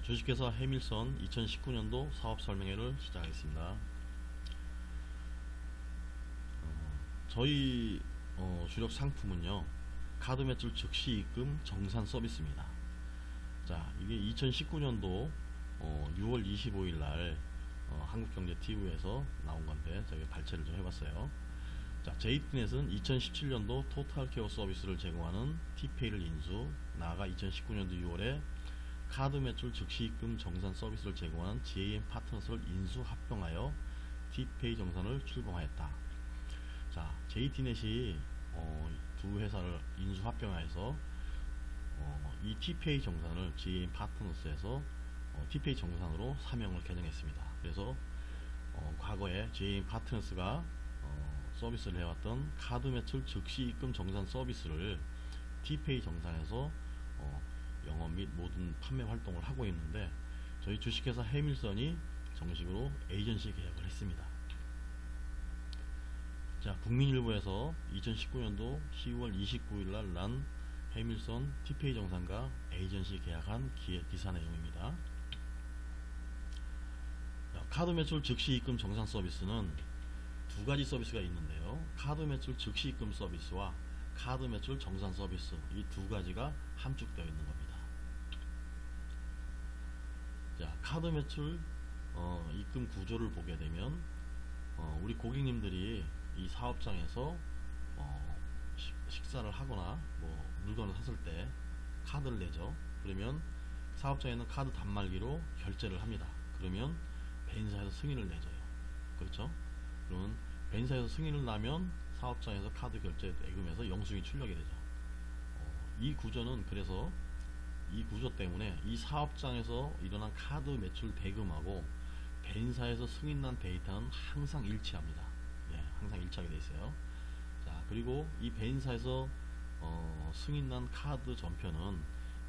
자, 주식회사 해밀선 2019년도 사업 설명회를 시작하겠습니다. 저희 주력 상품은요, 카드 매출 즉시 입금 정산 서비스입니다. 자, 이게 2019년도 6월 25일 날 한국경제TV에서 나온 건데 저희가 발췌를 좀 해봤어요. 자, 제이트넷은 2017년도 토탈케어 서비스를 제공하는 티페이를 인수, 나아가 2019년도 6월에 카드 매출 즉시 입금 정산 서비스를 제공하는 JM 파트너스를 인수 합병하여 티페이 정산을 출범하였다. 자, JT넷이 두 회사를 인수 합병하여서 이 티페이 정산을 JM 파트너스에서 티페이 정산으로 사명을 개정했습니다. 그래서 과거에 JM 파트너스가 서비스를 해왔던 카드 매출 즉시 입금 정산 서비스를 티페이 정산에서 영업 및 모든 판매 활동을 하고 있는데, 저희 주식회사 해밀선이 정식으로 에이전시 계약을 했습니다. 자, 국민일보에서 2019년도 10월 29일 날 난 해밀선 티페이 정산과 에이전시 계약한 기사 내용입니다. 자, 카드 매출 즉시 입금 정산 서비스는 두 가지 서비스가 있는데요. 카드 매출 즉시 입금 서비스와 카드 매출 정산 서비스, 이 두 가지가 함축되어 있는 겁니다. 자, 카드 매출 입금 구조를 보게 되면 우리 고객님들이 이 사업장에서 식사를 하거나 뭐 물건을 샀을 때 카드를 내죠. 그러면 사업장에는 카드 단말기로 결제를 합니다. 그러면 벤사에서 승인을 내줘요. 그렇죠? 그러면 벤사에서 승인을 나면 사업장에서 카드 결제 대금에서 영수증이 출력이 되죠. 이 구조는, 그래서 이 구조 때문에 이 사업장에서 일어난 카드 매출 대금하고 벤사에서 승인난 데이터는 항상 일치합니다. 예, 항상 일치하게 되어 있어요. 자, 그리고 이 벤사에서 승인난 카드 전표는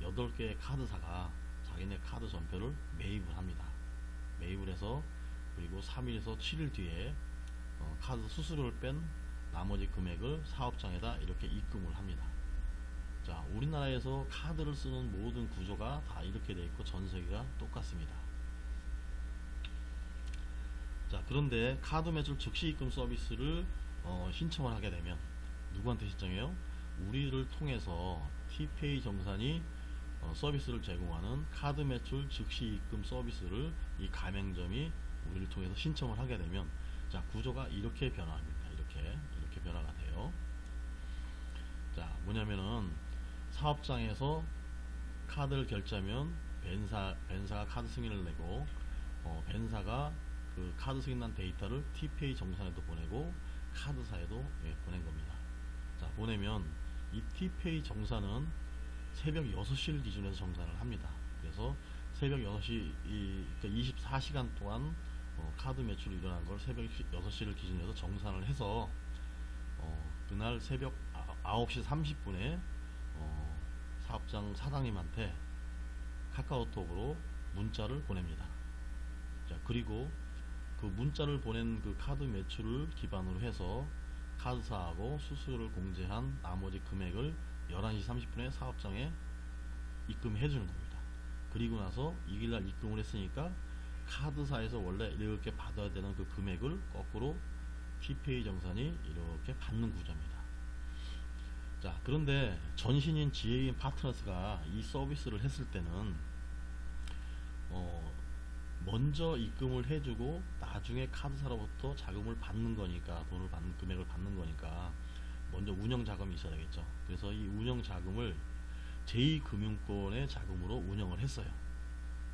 8개의 카드사가 자기네 카드 전표를 매입을 합니다. 매입을 해서 그리고 3일에서 7일 뒤에 카드 수수료를 뺀 나머지 금액을 사업장에다 이렇게 입금을 합니다. 자, 우리나라에서 카드를 쓰는 모든 구조가 다 이렇게 되어 있고 전 세계가 똑같습니다. 자, 그런데 카드 매출 즉시 입금 서비스를 신청을 하게 되면 누구한테 신청해요? 우리를 통해서 티페이 정산이 서비스를 제공하는 카드 매출 즉시 입금 서비스를 이 가맹점이 우리를 통해서 신청을 하게 되면, 자, 구조가 이렇게 변화합니다. 이렇게 변화가 돼요. 자, 뭐냐면은 사업장에서 카드를 결제하면 벤사가 카드 승인을 내고 벤사가 그 카드 승인난 데이터를 티페이 정산에도 보내고 카드사에도 보낸 겁니다. 자, 보내면 이 티페이 정산은 새벽 6시를 기준으로 정산을 합니다. 그래서 새벽 6시, 24시간 동안 카드 매출이 일어난 걸 새벽 6시를 기준으로 해서 정산을 해서 그날 새벽 9시 30분에 사업장 사장님한테 카카오톡으로 문자를 보냅니다. 자, 그리고 그 문자를 보낸 그 카드 매출을 기반으로 해서 카드사하고 수수료를 공제한 나머지 금액을 11시 30분에 사업장에 입금해 주는 겁니다. 그리고 나서 이일날 입금을 했으니까 카드사에서 원래 이렇게 받아야 되는 그 금액을 거꾸로 티페이 정산이 이렇게 받는 구조입니다. 자, 그런데 전신인 JM 파트너스가 이 서비스를 했을 때는 먼저 입금을 해주고 나중에 카드사로부터 자금을 받는 거니까, 돈을 받는, 금액을 받는 거니까 먼저 운영 자금이 있어야 되겠죠. 그래서 이 운영 자금을 제2금융권의 자금으로 운영을 했어요.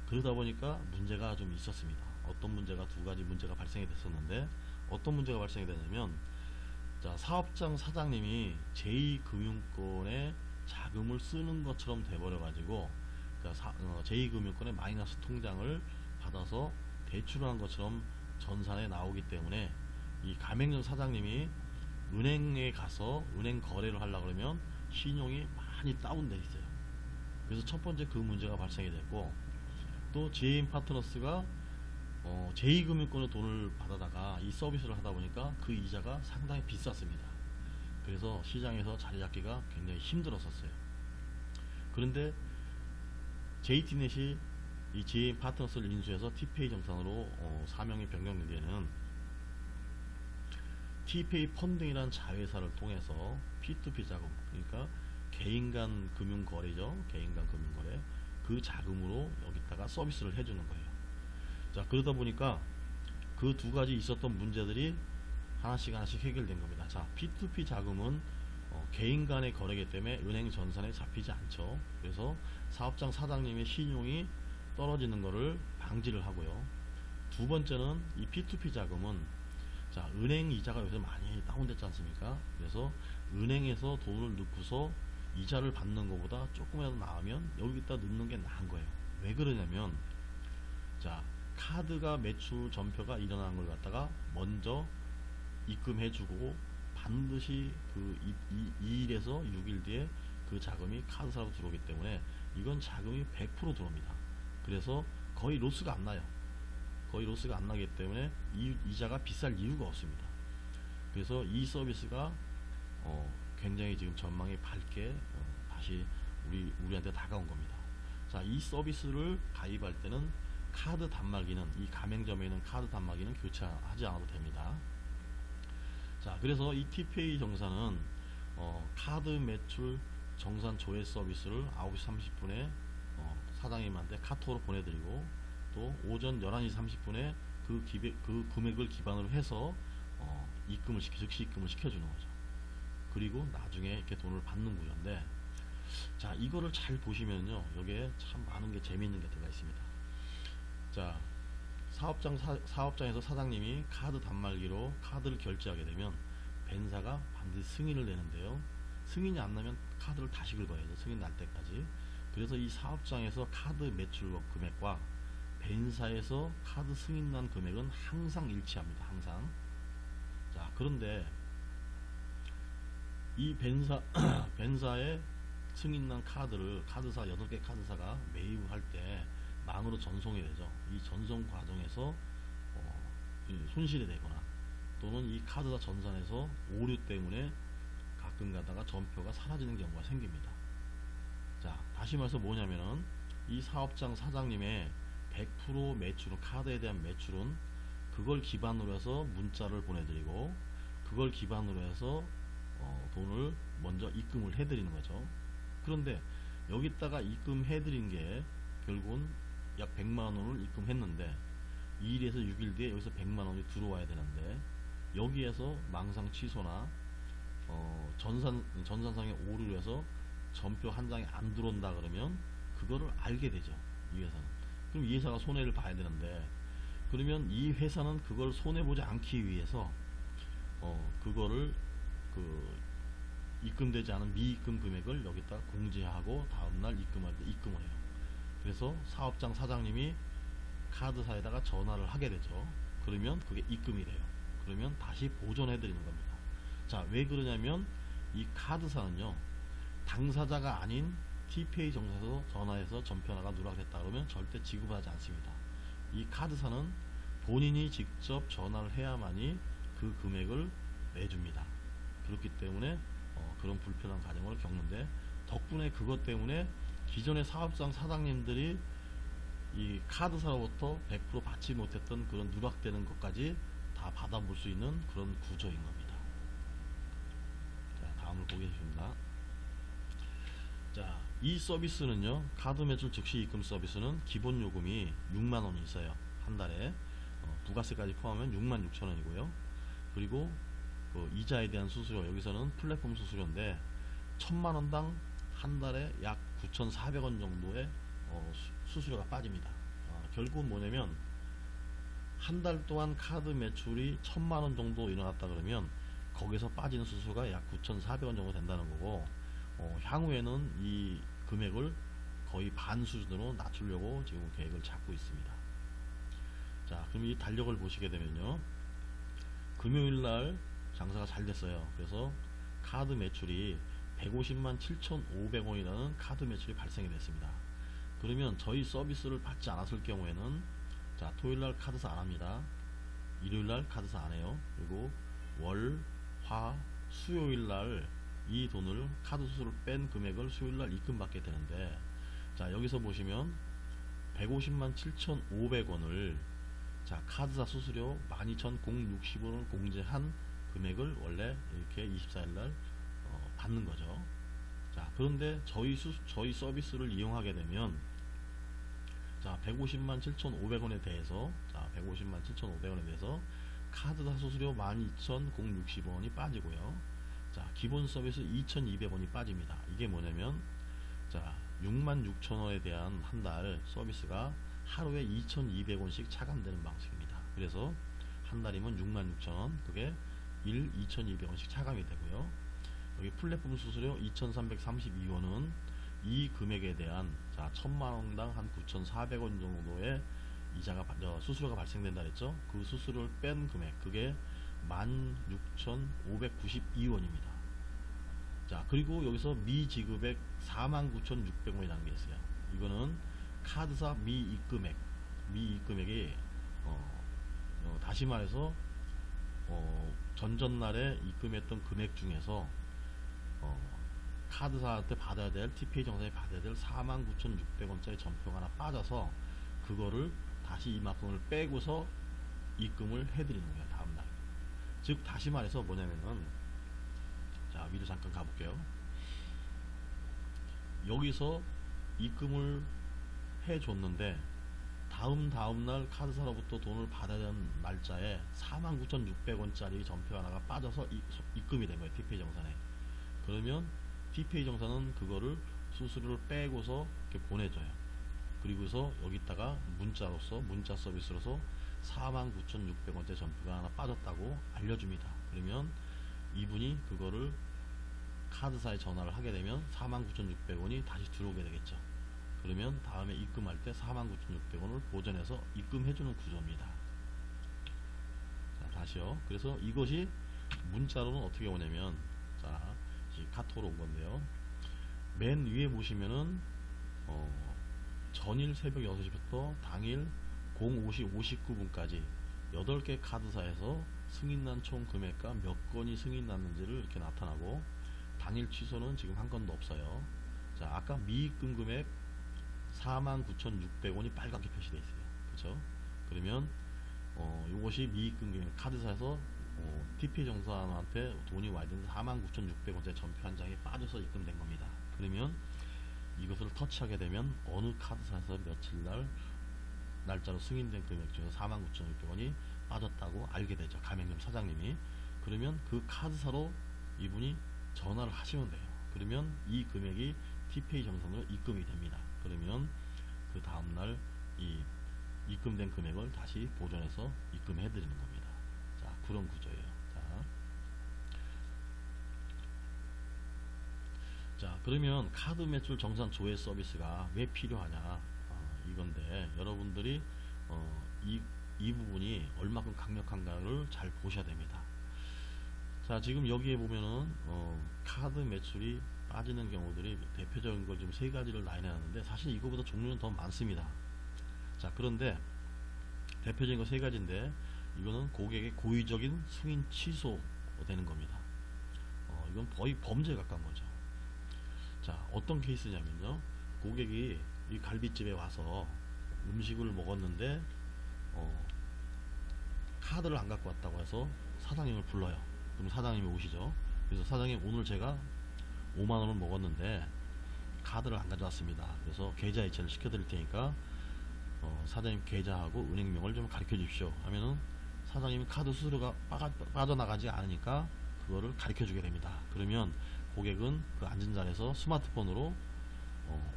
그러다 보니까 문제가 좀 있었습니다. 어떤 문제가, 두 가지 문제가 발생이 됐었는데, 어떤 문제가 발생이 되냐면, 자, 사업장 사장님이 제2금융권의 자금을 쓰는 것처럼 돼버려 가지고 제2금융권의 마이너스 통장을 받아서 대출한 것처럼 전산에 나오기 때문에 이 가맹점 사장님이 은행에 가서 은행 거래를 하려고 그러면 신용이 많이 다운돼 있어요. 그래서 첫 번째 그 문제가 발생이 됐고, 또 JM 파트너스가 제2금융권의 돈을 받아다가 이 서비스를 하다 보니까 그 이자가 상당히 비쌌습니다. 그래서 시장에서 자리 잡기가 굉장히 힘들었었어요. 그런데 JT넷이 이 지인 파트너스를 인수해서 티페이 정산으로 사명이 변경된 뒤에는 티페이 펀딩이라는 자회사를 통해서 P2P 자금, 그러니까 개인 간 금융 거래죠. 개인 간 금융 거래. 그 자금으로 여기다가 서비스를 해주는 거예요. 자, 그러다 보니까 그 두 가지 있었던 문제들이 하나씩 해결된 겁니다. 자, P2P 자금은 개인 간의 거래이기 때문에 은행 전산에 잡히지 않죠. 그래서 사업장 사장님의 신용이 떨어지는 것을 방지를 하고요. 두 번째는 이 P2P 자금은, 자, 은행 이자가 요새 많이 다운됐지 않습니까? 그래서 은행에서 돈을 넣고서 이자를 받는 것보다 조금이라도 나으면 여기다 넣는 게 나은 거예요. 왜 그러냐면, 자, 카드가 매출 전표가 일어나는 걸 갖다가 먼저 입금해주고 반드시 그 2일에서 6일 뒤에 그 자금이 카드사로 들어오기 때문에 이건 자금이 100% 들어옵니다. 그래서 거의 로스가 안 나요. 거의 로스가 안 나기 때문에 이자가 비쌀 이유가 없습니다. 그래서 이 서비스가 굉장히 지금 전망이 밝게 다시 우리한테 다가온 겁니다. 자, 이 서비스를 가입할 때는 카드 단말기는, 이 가맹점에 있는 카드 단말기는 교체하지 않아도 됩니다. 자, 그래서 이 티페이 정산은 카드 매출 정산 조회 서비스를 9시 30분에 사장님한테 카톡으로 보내드리고, 또 오전 11시 30분에 그 금액을 기반으로 해서 즉시 입금을 시켜주는 거죠. 그리고 나중에 이렇게 돈을 받는 구조인데, 자, 이거를 잘 보시면요, 여기에 참 많은 게 재미있는 게 들어가 있습니다. 자, 사업장에서 사장님이 카드 단말기로 카드를 결제하게 되면 벤사가 반드시 승인을 내는데요. 승인이 안 나면 카드를 다시 긁어야죠. 승인 날 때까지. 그래서 이 사업장에서 카드 매출 금액과 벤사에서 카드 승인 난 금액은 항상 일치합니다. 항상. 자, 그런데 이 벤사의 승인 난 카드를 카드사 8개 카드사가 매입을 할 때 망으로 전송이 되죠. 이 전송 과정에서 손실이 되거나 또는 이 카드사 전산에서 오류 때문에 가끔 가다가 전표가 사라지는 경우가 생깁니다. 자, 다시 말해서 뭐냐면은 이 사업장 사장님의 100% 매출은, 카드에 대한 매출은 그걸 기반으로 해서 문자를 보내드리고 그걸 기반으로 해서 돈을 먼저 입금을 해드리는 거죠. 그런데 여기다가 입금해드린 게 결국은 약 100만원을 입금했는데 2일에서 6일 뒤에 여기서 100만원이 들어와야 되는데, 여기에서 망상 취소나 전산상의 오류를 해서 전표 한 장이 안 들어온다 그러면 그거를 알게 되죠, 이 회사는. 그럼 이 회사가 손해를 봐야 되는데, 그러면 이 회사는 그걸 손해보지 않기 위해서 그거를 입금되지 않은 미입금 금액을 여기다 공제하고 다음날 입금할 때 입금을 해요. 그래서 사업장 사장님이 카드사에다가 전화를 하게 되죠. 그러면 그게 입금이 돼요. 그러면 다시 보존해 드리는 겁니다. 자, 왜 그러냐면 이 카드사는요, 당사자가 아닌 티페이 정사에서 전화해서 전표나가 누락됐다 그러면 절대 지급하지 않습니다. 이 카드사는 본인이 직접 전화를 해야만이 그 금액을 내줍니다. 그렇기 때문에 그런 불편한 과정을 겪는데, 덕분에 그것 때문에 기존의 사업장 사장님들이 이 카드사로부터 100% 받지 못했던 그런 누락되는 것까지 다 받아볼 수 있는 그런 구조인 겁니다. 자, 다음을 보겠습니다. 자, 이 서비스는요, 카드 매출 즉시 입금 서비스는 기본 요금이 6만원이 있어요. 한 달에. 부가세까지 포함하면 66,000원이고요. 그리고 그 이자에 대한 수수료, 여기서는 플랫폼 수수료인데 1000만원당 한 달에 약 9,400원 정도의 수수료가 빠집니다. 결국은 뭐냐면 한 달 동안 카드 매출이 1000만원 정도 일어났다 그러면 거기서 빠지는 수수료가 약 9,400원 정도 된다는 거고, 향후에는 이 금액을 거의 반 수준으로 낮추려고 지금 계획을 잡고 있습니다. 자, 그럼 이 달력을 보시게 되면요, 금요일날 장사가 잘 됐어요. 그래서 카드 매출이 150만 7,500원이라는 카드 매출이 발생이 됐습니다. 그러면 저희 서비스를 받지 않았을 경우에는, 자, 토요일날 카드사 안 합니다. 일요일날 카드사 안 해요. 그리고 월, 화, 수요일날 이 돈을, 카드 수수료를 뺀 금액을 수요일날 입금받게 되는데, 자, 여기서 보시면 150만 7,500원을 자, 카드사 수수료 12,060원을 공제한 금액을 원래 이렇게 24일날 받는 거죠. 자, 그런데 저희 서비스를 이용하게 되면 자, 150만 7,500원에 대해서 자, 150만 7,500원에 대해서 카드사 수수료 12,060원이 빠지고요. 자, 기본 서비스 2,200원이 빠집니다. 이게 뭐냐면 자, 66,000원에 대한 한 달 서비스가 하루에 2,200원씩 차감되는 방식입니다. 그래서 한 달이면 66,000원, 그게 2,200원씩 차감이 되고요. 여기 플랫폼 수수료 2,332원은 이 금액에 대한 자, 1,000만원당 한 9,400원 정도의 이자가 수수료가 발생된다 그랬죠. 그 수수료를 뺀 금액, 그게 16,592원입니다. 자, 그리고 여기서 미지급액 49,600원이라는 게 있어요. 이거는 카드사 미입금액이 다시 말해서 전전날에 입금했던 금액 중에서 카드사한테 받아야 될 TPA 정산에 받아야 될 49,600원짜리 전표가 하나 빠져서 그거를 다시 이만큼을 빼고서 입금을 해드리는 거예요. 다음날. 즉 다시 말해서 뭐냐면은 자, 위로 잠깐 가볼게요. 여기서 입금을 해줬는데 다음날 카드사로부터 돈을 받아야 되는 날짜에 49,600원짜리 전표 하나가 빠져서 입금이 된 거예요. TPA 정산에. 그러면 TPA 정산은 그거를 수수료를 빼고서 이렇게 보내줘요. 그리고서 여기다가 문자 서비스로서 49,600원짜리 전표가 하나 빠졌다고 알려줍니다. 그러면 이분이 그거를 카드사에 전화를 하게 되면 49,600원이 다시 들어오게 되겠죠. 그러면 다음에 입금할 때 49,600원을 보전해서 입금해주는 구조입니다. 자, 다시요. 그래서 이것이 문자로는 어떻게 오냐면 자, 카톡으로 온 건데요. 맨 위에 보시면은 전일 새벽 6시부터 당일 05시 59분까지 8개 카드사에서 승인난 총 금액과 몇 건이 승인났는지를 이렇게 나타나고 당일 취소는 지금 한 건도 없어요. 자, 아까 미입금 금액 49,600원이 빨갛게 표시되어 있어요. 그렇죠? 그러면 이것이 미입금 금액 카드사에서 TPA 정산한테 돈이 와야 되는데 49,600원짜리 전표 한 장이 빠져서 입금된 겁니다. 그러면 이것을 터치하게 되면 어느 카드사에서 며칠날 날짜로 승인된 금액 중에서 49,600원이 빠졌다고 알게 되죠. 가맹점 사장님이. 그러면 그 카드사로 이분이 전화를 하시면 돼요. 그러면 이 금액이 TPA 정산으로 입금이 됩니다. 그러면 그 다음날 이 입금된 금액을 다시 보존해서 입금해 드리는 겁니다. 자, 그런 구조예요. 자, 그러면 카드 매출 정산 조회 서비스가 왜 필요하냐 이건데 여러분들이 이 부분이 얼마큼 강력한가를 잘 보셔야 됩니다. 자, 지금 여기에 보면은 카드 매출이 빠지는 경우들이 대표적인 걸 지금 세 가지를 나열해놨는데 사실 이거보다 종류는 더 많습니다. 자, 그런데 대표적인 거 세 가지인데 이거는 고객의 고의적인 승인 취소 되는 겁니다. 이건 거의 범죄에 가까운 거죠. 자, 어떤 케이스냐면요, 고객이 이 갈비집에 와서 음식을 먹었는데 카드를 안 갖고 왔다고 해서 사장님을 불러요. 그럼 사장님이 오시죠. 그래서 사장님, 오늘 제가 5만원을 먹었는데 카드를 안 가져왔습니다. 그래서 계좌 이체를 시켜드릴 테니까 사장님 계좌하고 은행명을 좀 가르쳐 주십시오 하면은 사장님이 카드 수수료가 빠져나가지 않으니까 그거를 가르쳐 주게 됩니다. 그러면 고객은 그 앉은 자리에서 스마트폰으로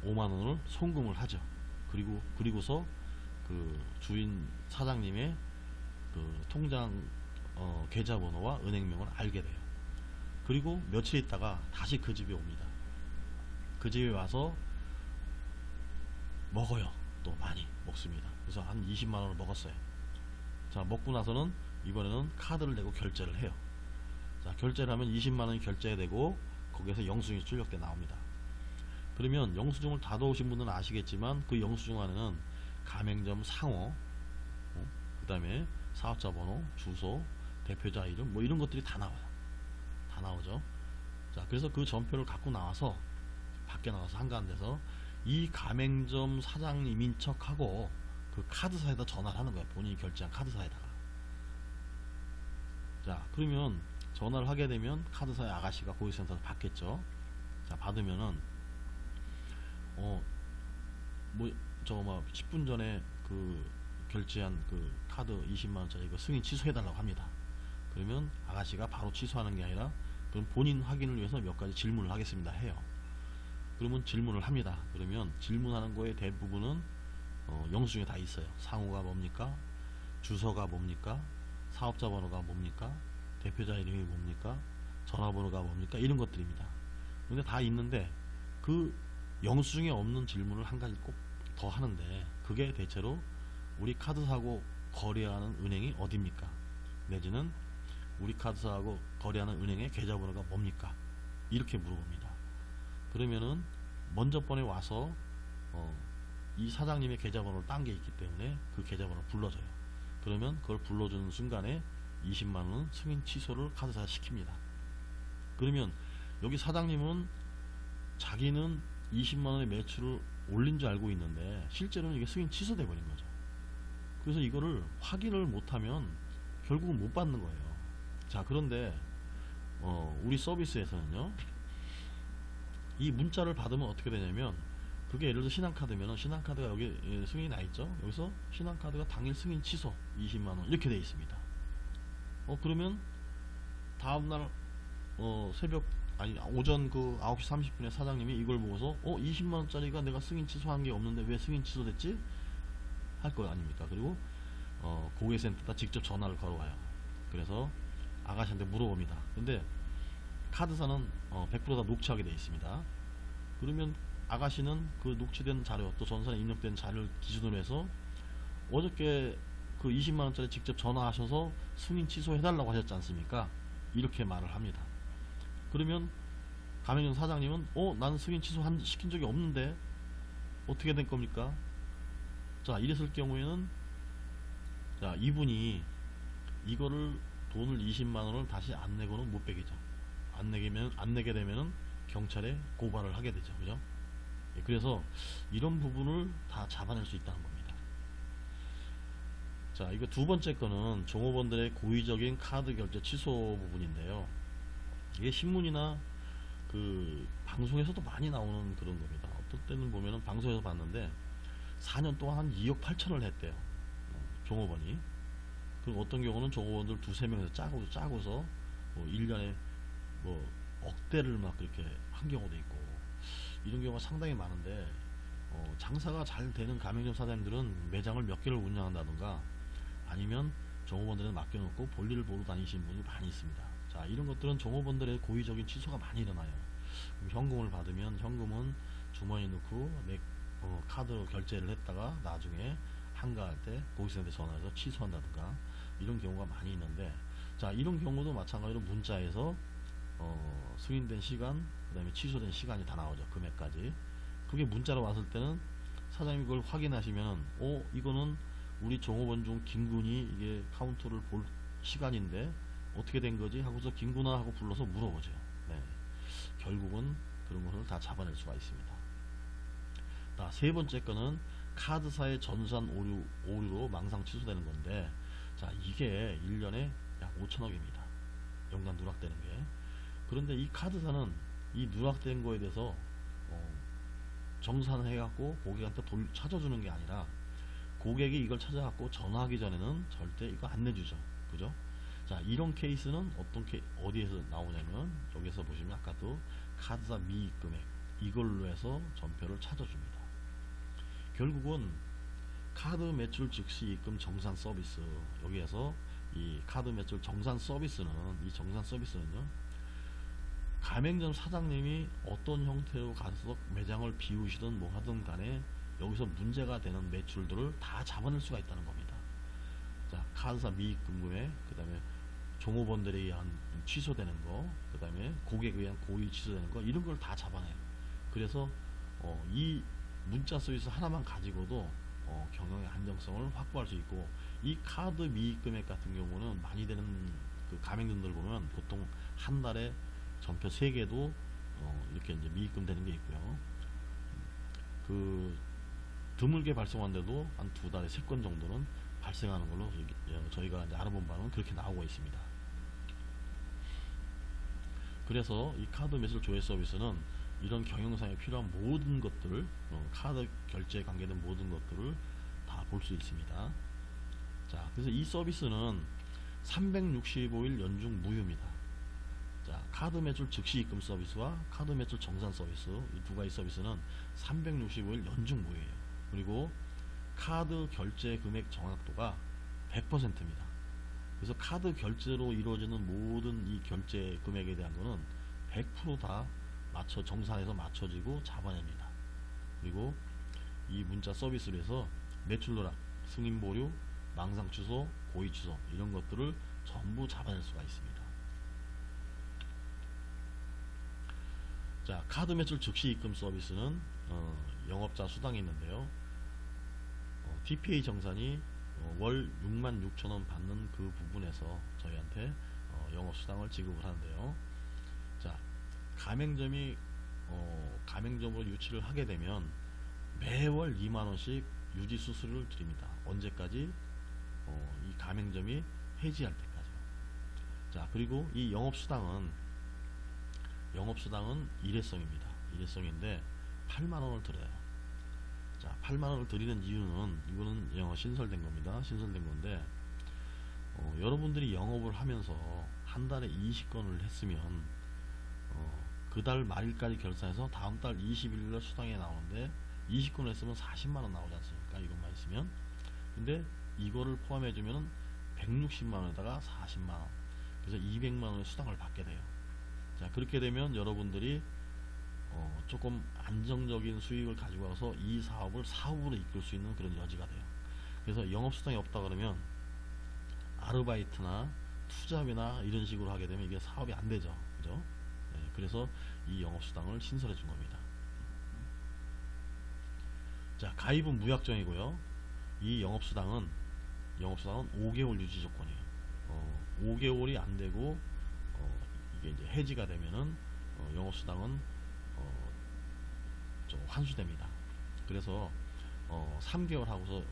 5만원을 송금을 하죠. 그리고서 그 주인 사장님의 그 통장 계좌번호와 은행명을 알게 돼요. 그리고 며칠 있다가 다시 그 집에 옵니다. 그 집에 와서 먹어요. 또 많이 먹습니다. 그래서 한 20만원을 먹었어요. 자, 먹고 나서는 이번에는 카드를 내고 결제를 해요. 자, 결제를 하면 20만원이 결제되고 거기에서 영수증이 출력돼 나옵니다. 그러면 영수증을 다 넣으신 분들은 아시겠지만 그 영수증 안에는 가맹점 상호, 그 다음에 사업자 번호, 주소, 대표자 이름 뭐 이런 것들이 다 나와요. 다 나오죠. 자, 그래서 그 전표를 갖고 나와서 밖에 나가서 한가한 데서 이 가맹점 사장님인 척하고 그 카드사에다 전화를 하는 거야. 본인이 결제한 카드사에다가. 자, 그러면 전화를 하게 되면 카드사의 아가씨가 고객센터에서 받겠죠. 자, 받으면은 뭐 10분 전에 그 결제한 그 카드 20만원짜리 그 승인 취소해달라고 합니다. 그러면 아가씨가 바로 취소하는 게 아니라 그럼 본인 확인을 위해서 몇 가지 질문을 하겠습니다 해요. 그러면 질문을 합니다. 그러면 질문하는 거에 대부분은 영수증에 다 있어요. 상호가 뭡니까? 주소가 뭡니까? 사업자 번호가 뭡니까? 대표자 이름이 뭡니까? 전화번호가 뭡니까? 이런 것들입니다. 근데 다 있는데 그 영수증에 없는 질문을 한 가지 꼭 더 하는데 그게 대체로 우리 카드사하고 거래하는 은행이 어디입니까? 내지는 우리 카드사하고 거래하는 은행의 계좌번호가 뭡니까? 이렇게 물어봅니다. 그러면은 먼저 번에 와서 이 사장님의 계좌번호를 딴 게 있기 때문에 그 계좌번호를 불러줘요. 그러면 그걸 불러주는 순간에 20만원 승인 취소를 카드사가 시킵니다. 그러면 여기 사장님은 자기는 20만원의 매출을 올린 줄 알고 있는데 실제로는 이게 승인 취소돼 버린 거죠. 그래서 이거를 확인을 못하면 결국은 못 받는 거예요. 자, 그런데 우리 서비스에서는요, 이 문자를 받으면 어떻게 되냐면, 그게 예를 들어 신한카드면 신한카드가 여기 승인이 나 있죠. 여기서 신한카드가 당일 승인 취소 20만원 이렇게 돼 있습니다. 그러면 다음날 오전 그 9시 30분에 사장님이 이걸 보고서 20만원짜리가 내가 승인 취소한 게 없는데 왜 승인 취소됐지? 할 거 아닙니까? 그리고 고객센터다 직접 전화를 걸어와요. 그래서 아가씨한테 물어봅니다. 근데 카드사는 100% 다 녹취하게 되어 있습니다. 그러면 아가씨는 그 녹취된 자료 또 전산에 입력된 자료를 기준으로 해서 어저께 그 20만원짜리 직접 전화하셔서 승인 취소해달라고 하셨지 않습니까? 이렇게 말을 합니다. 그러면 가맹점 사장님은 나는 승인 취소 시킨 적이 없는데 어떻게 된 겁니까? 자, 이랬을 경우에는 자, 이분이 이거를 돈을 20만원을 다시 안 내고는 못 빼기죠. 안 내게 되면은 경찰에 고발을 하게 되죠. 그죠? 그래서 이런 부분을 다 잡아낼 수 있다는 겁니다. 자, 이거 두 번째 거는 종업원들의 고의적인 카드 결제 취소 부분인데요. 이게 신문이나 그 방송에서도 많이 나오는 그런 겁니다. 어떤 때는 보면은 방송에서 봤는데 4년 동안 한 2억 8천을 했대요. 종업원이. 그리고 어떤 경우는 종업원들 두세 명에서 짜고서 뭐 1년에 뭐 억대를 막 그렇게 한 경우도 있고, 이런 경우가 상당히 많은데 장사가 잘 되는 가맹점 사장님들은 매장을 몇 개를 운영한다든가 아니면 종업원들은 맡겨놓고 볼일을 보러 다니시는 분이 많이 있습니다. 자, 이런 것들은 종업원들의 고의적인 취소가 많이 일어나요. 현금을 받으면 현금은 주머니에 넣고 카드로 결제를 했다가 나중에 한가할 때 고객센터에 전화해서 취소한다든가 이런 경우가 많이 있는데, 자, 이런 경우도 마찬가지로 문자에서 승인된 시간, 그 다음에 취소된 시간이 다 나오죠. 금액까지. 그게 문자로 왔을 때는 사장님이 그걸 확인하시면 이거는 우리 종업원 중 김군이 이게 카운터를 볼 시간인데 어떻게 된 거지? 하고서 김군아 하고 불러서 물어보죠. 네. 결국은 그런 것을 다 잡아낼 수가 있습니다. 자, 세 번째 거는 카드사의 전산 오류로 망상 취소되는 건데, 자, 이게 1년에 약 5천억입니다. 연간 누락되는 게. 그런데 이 카드사는 이 누락된 거에 대해서 정산해갖고 고객한테 찾아주는 게 아니라 고객이 이걸 찾아갖고 전화하기 전에는 절대 이거 안 내주죠. 그죠? 자, 이런 케이스는 어디에서 나오냐면 여기서 보시면 아까도 카드사 미입 금액 이걸로 해서 전표를 찾아줍니다. 결국은 카드 매출 즉시 입금 정산 서비스, 여기에서 이 카드 매출 정산 서비스는, 이 정산 서비스는요, 가맹점 사장님이 어떤 형태로 가서 매장을 비우시든 뭐 하든 간에 여기서 문제가 되는 매출들을 다 잡아낼 수가 있다는 겁니다. 자, 카드사 미입금 금액, 그 다음에 종업원들에 의한 취소되는 거, 그 다음에 고객에 의한 고의 취소되는 거, 이런 걸 다 잡아내요. 그래서 이 문자 서비스 하나만 가지고도 경영의 안정성을 확보할 수 있고, 이 카드 미입 금액 같은 경우는 많이 되는 그 가맹점들 보면 보통 한 달에 전표 3개도 이렇게 이제 미입금 되는 게 있고요. 그 드물게 발생하는데도 한 두 달에 3건 정도는 발생하는 걸로 저희가 이제 알아본 바는 그렇게 나오고 있습니다. 그래서 이 카드 매출 조회 서비스는 이런 경영상에 필요한 모든 것들을 카드 결제에 관계된 모든 것들을 다 볼 수 있습니다. 자, 그래서 이 서비스는 365일 연중 무휴입니다. 자, 카드 매출 즉시 입금 서비스와 카드 매출 정산 서비스, 이 두 가지 서비스는 365일 연중 무휴예요. 그리고 카드 결제 금액 정확도가 100%입니다. 그래서 카드 결제로 이루어지는 모든 이 결제 금액에 대한 거는 100% 다 정산해서 맞춰지고 잡아냅니다. 그리고 이 문자 서비스를 해서 매출 누락, 승인 보류, 망상 취소, 고의 취소 이런 것들을 전부 잡아낼 수가 있습니다. 자, 카드 매출 즉시 입금 서비스는 영업자 수당이 있는데요. TPA 정산이 월 66,000원 받는 그 부분에서 저희한테 영업수당을 지급을 하는데요. 자, 가맹점이 가맹점으로 유치를 하게 되면 매월 2만원씩 유지 수수료를 드립니다. 언제까지? 이 가맹점이 해지할 때까지요. 자, 그리고 이 영업수당은 일회성입니다. 일회성인데 8만원을 드려요. 자, 8만원을 드리는 이유는, 이거는 신설된 겁니다. 신설된 건데, 여러분들이 영업을 하면서 한 달에 20건을 했으면, 그 달 말일까지 결산해서 다음 달 20일날 수당에 나오는데, 20건을 했으면 40만원 나오지 않습니까? 이것만 있으면. 근데 이거를 포함해주면 160만원에다가 40만원. 그래서 200만원의 수당을 받게 돼요. 자, 그렇게 되면 여러분들이 조금 안정적인 수익을 가지고 와서 이 사업을 사업으로 이끌 수 있는 그런 여지가 돼요. 그래서 영업수당이 없다 그러면 아르바이트나 투잡이나 이런 식으로 하게 되면 이게 사업이 안 되죠. 그죠? 네, 그래서 이 영업수당을 신설해 준 겁니다. 자, 가입은 무약정이고요. 이 영업수당은 5개월 유지 조건이에요. 5개월이 안 되고 이게 이제 해지가 되면은 영업수당은 좀 환수됩니다. 그래서 3개월 하고서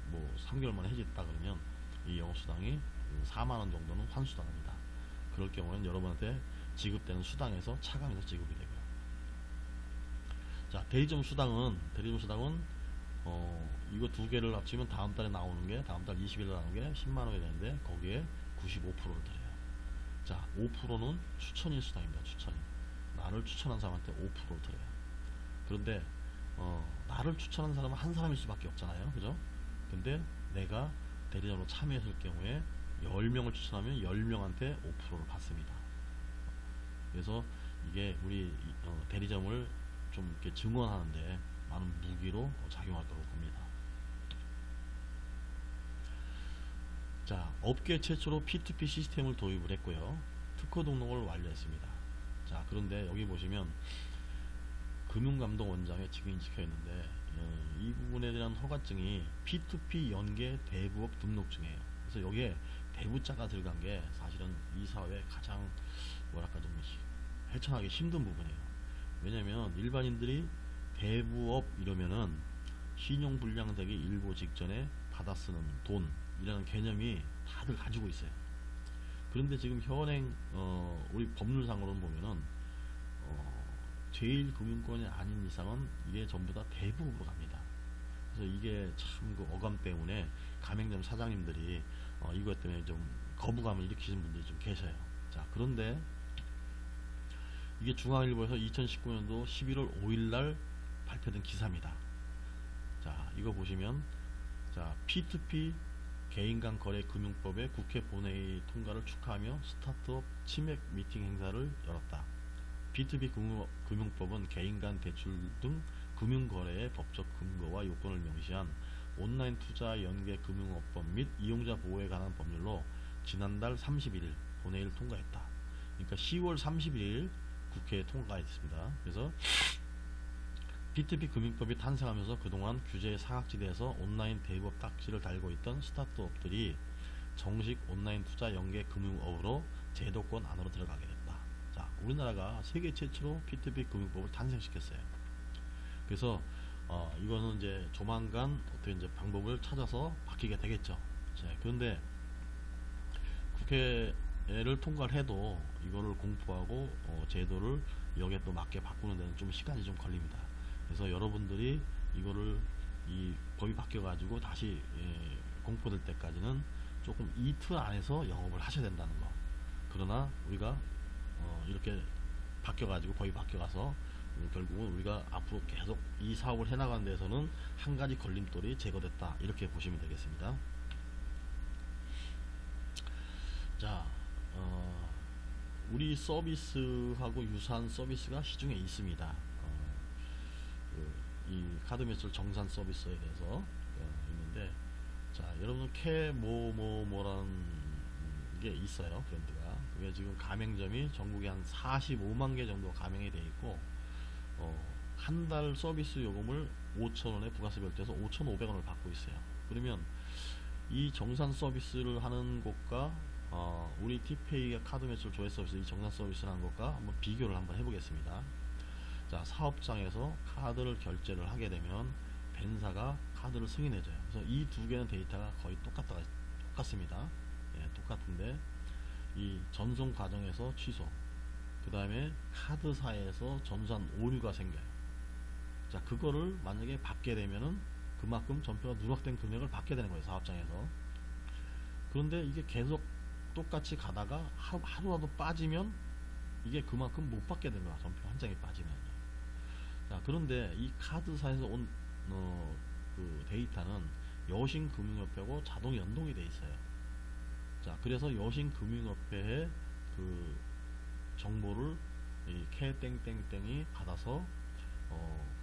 3개월 만에 해지했다 그러면 이 영업수당이 4만원 정도는 환수당합니다. 그럴 경우에는 여러분한테 지급되는 수당에서 차감해서 지급이 되고요. 자, 대리점 수당은 이거 두 개를 합치면 다음 달에 나오는 게, 다음 달 20일에 나오는 게 10만원이 되는데 거기에 95%를 드려요. 자, 5%는 추천인 수당입니다. 추천인. 나를 추천한 사람한테 5%를 드려요. 그런데 나를 추천한 사람은 한 사람일 수밖에 없잖아요. 그죠? 근데 내가 대리점으로 참여했을 경우에 10명을 추천하면 10명한테 5%를 받습니다. 그래서 이게 우리 대리점을 좀 이렇게 증원하는데 많은 무기로 작용할 거라고 봅니다. 자, 업계 최초로 P2P 시스템을 도입을 했고요. 특허 등록을 완료했습니다. 자, 그런데 여기 보시면 금융감독원장에 지금이 찍혀 있는데 이 부분에 대한 허가증이 P2P 연계 대부업 등록증이에요. 그래서 여기에 대부자가 들어간 게 사실은 이 사업의 가장 뭐랄까 좀 헤쳐나가기 힘든 부분이에요. 왜냐면 일반인들이 대부업 이러면은 신용불량되기 일보 직전에 받아 쓰는 돈이라는 개념이 다들 가지고 있어요. 그런데 지금 현행 우리 법률상으로는 보면은 제1금융권이 아닌 이상은 이게 전부 다 대부업으로 갑니다. 그래서 이게 참 그 어감 때문에 가맹점 사장님들이 이것 때문에 좀 거부감을 일으키는 분들이 좀 계셔요. 자, 그런데 이게 중앙일보에서 2019년도 11월 5일날 발표된 기사입니다. 자, 이거 보시면 자, P2P 개인간 거래 금융법의 국회 본회의 통과를 축하하며 스타트업 치맥 미팅 행사를 열었다. P2P 금융법은 개인간 대출 등 금융거래의 법적 근거와 요건을 명시한 온라인 투자 연계 금융업법 및 이용자 보호에 관한 법률로 지난달 31일 본회의를 통과했다. 그러니까 10월 31일 국회에 통과했습니다. 그래서 P2P 금융법이 탄생하면서 그동안 규제 사각지대에서 온라인 대부업 딱지를 달고 있던 스타트업들이 정식 온라인 투자 연계 금융업으로 제도권 안으로 들어가게 됐다. 자, 우리나라가 세계 최초로 P2P 금융법을 탄생시켰어요. 그래서 이거는 이제 조만간 어떻게 이제 방법을 찾아서 바뀌게 되겠죠. 자, 그런데 국회를 통과를 해도 이거를 공포하고 제도를 여기에 또 맞게 바꾸는 데는 좀 시간이 좀 걸립니다. 그래서 여러분들이 이거를 이 법이 바뀌어 가지고 다시 공포될 때까지는 조금 이 틀 안에서 영업을 하셔야 된다는 거. 그러나 우리가 이렇게 바뀌어 가지고 법이 바뀌어 가서 결국은 우리가 앞으로 계속 이 사업을 해나가는 데서는 한 가지 걸림돌이 제거됐다, 이렇게 보시면 되겠습니다. 자, 우리 서비스하고 유사한 서비스가 시중에 있습니다. 이 카드 매출 정산 서비스에 대해서 있는데, 자, 여러분 캐모모모라는 게 있어요. 브랜드가. 그게 지금 가맹점이 전국에 한 45만 개 정도 가맹이 돼 있고, 한 달 서비스 요금을 5,000원에 부가세 별도해서 5,500원을 받고 있어요. 그러면 이 정산 서비스를 하는 곳과 우리 티페이가 카드 매출 조회 서비스, 이 정산 서비스를 하는 것과 한번 비교를 한번 해보겠습니다. 자, 사업장에서 카드를 결제를 하게 되면 벤사가 카드를 승인해줘요. 그래서 이 두 개는 데이터가 거의 똑같습니다. 예, 똑같은데 이 전송 과정에서 취소, 그 다음에 카드사에서 전산 오류가 생겨요. 자, 그거를 만약에 받게 되면은 그만큼 전표가 누락된 금액을 받게 되는 거예요, 사업장에서. 그런데 이게 계속 똑같이 가다가 하루라도 빠지면 이게 그만큼 못 받게 되는 거야, 전표 한 장이 빠지면. 자, 그런데 이 카드사에서 온 그 데이터는 여신금융협회하고 자동 연동이 돼 있어요. 자, 그래서 여신금융협회의 그 정보를 이 캐땡땡땡이 받아서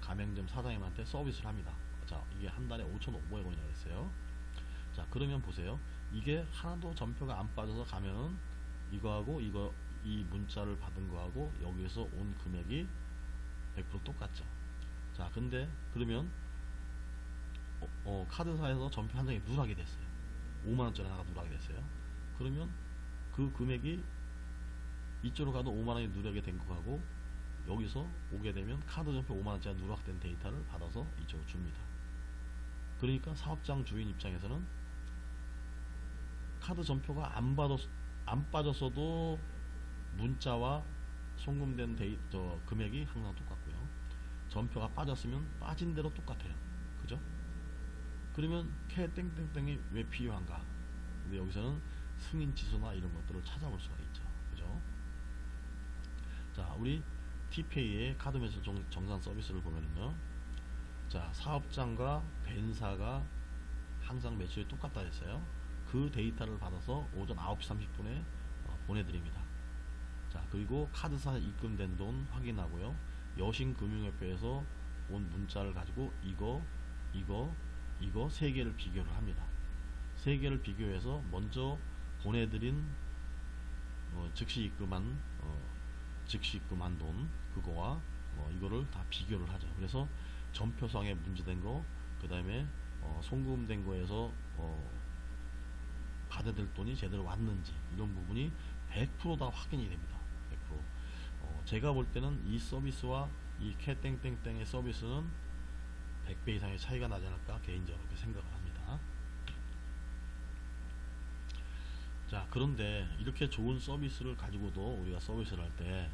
가맹점 사장님한테 서비스를 합니다. 자, 이게 한 달에 5,500원이라고 했어요. 자, 그러면 보세요. 이게 하나도 전표가 안 빠져서 가면은 이거하고 이 문자를 받은 거하고 여기에서 온 금액이 100% 똑같죠. 자, 근데 그러면 카드사에서 전표 한 장이 누락이 됐어요. 5만원짜리 하나가 누락이 됐어요. 그러면 그 금액이 이쪽으로 가도 5만원이 누락이 된 거하고 여기서 오게 되면 카드 전표 5만원짜리 누락된 데이터를 받아서 이쪽으로 줍니다. 그러니까 사업장 주인 입장에서는 카드 전표가 안 빠졌어도 문자와 송금된 금액이 항상 똑같고요. 전표가 빠졌으면 빠진 대로 똑같아요. 그죠? 그러면 캐 땡땡땡이 왜 필요한가? 근데 여기서는 승인 취소나 이런 것들을 찾아볼 수가 있죠. 그죠? 자, 우리 티페이의 카드 매출 정산 서비스를 보면은요. 자, 사업장과 벤사가 항상 매출이 똑같다 했어요. 그 데이터를 받아서 오전 9시 30분에 보내드립니다. 자, 그리고 카드사에 입금된 돈 확인하고요. 여신금융협회에서 온 문자를 가지고 이거 세 개를 비교를 합니다. 세 개를 비교해서 먼저 보내드린 즉시 입금한 돈 그거와 이거를 다 비교를 하죠. 그래서 전표상에 문제된 거, 그 다음에 송금된 거에서 받아야 될 돈이 제대로 왔는지 이런 부분이 100% 다 확인이 됩니다. 100%. 제가 볼 때는 이 서비스와 이 캐땡땡땡의 서비스는 100배 이상의 차이가 나지 않을까 개인적으로 그렇게 생각을 합니다. 자, 그런데 이렇게 좋은 서비스를 가지고도 우리가 서비스를 할 때